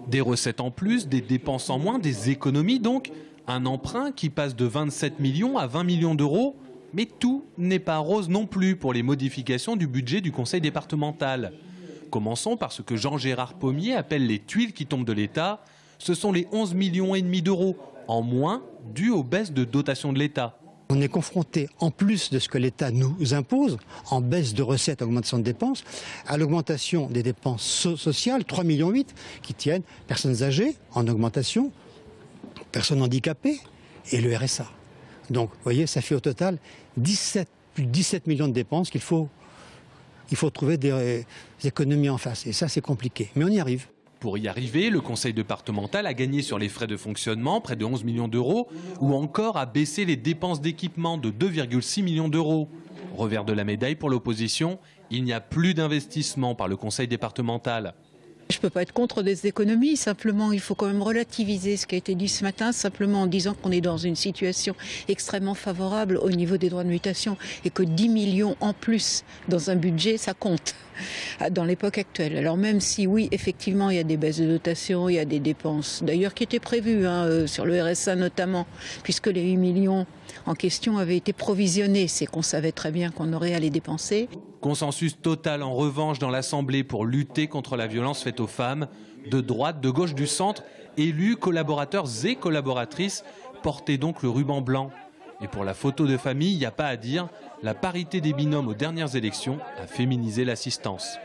Des recettes en plus, des dépenses en moins, des économies donc. Un emprunt qui passe de 27 millions à 20 millions d'euros. Mais tout n'est pas rose non plus pour les modifications du budget du conseil départemental. Commençons par ce que Jean-Gérard Pommier appelle les tuiles qui tombent de l'État. Ce sont les 11,5 millions d'euros en moins dus aux baisses de dotation de l'État. On est confronté, en plus de ce que l'État nous impose, en baisse de recettes, augmentation de dépenses, à l'augmentation des dépenses sociales, 3,8 millions, qui tiennent personnes âgées en augmentation, personnes handicapées et le RSA. Donc, vous voyez, ça fait au total plus de 17 millions de dépenses il faut trouver des économies en face. Et ça, c'est compliqué. Mais on y arrive. Pour y arriver, le conseil départemental a gagné sur les frais de fonctionnement, près de 11 millions d'euros, ou encore a baissé les dépenses d'équipement de 2,6 millions d'euros. Revers de la médaille pour l'opposition, il n'y a plus d'investissement par le conseil départemental. Je ne peux pas être contre des économies, simplement il faut quand même relativiser ce qui a été dit ce matin, simplement en disant qu'on est dans une situation extrêmement favorable au niveau des droits de mutation et que 10 millions en plus dans un budget, ça compte dans l'époque actuelle. Alors même si oui, effectivement, il y a des baisses de dotation, il y a des dépenses d'ailleurs qui étaient prévues, sur le RSA notamment, puisque les 8 millions en question avaient été provisionnés, c'est qu'on savait très bien qu'on aurait à les dépenser. Consensus total en revanche dans l'Assemblée pour lutter contre la violence faite aux femmes, de droite, de gauche, du centre, élus, collaborateurs et collaboratrices, portaient donc le ruban blanc. Et pour la photo de famille, il n'y a pas à dire, la parité des binômes aux dernières élections a féminisé l'assistance.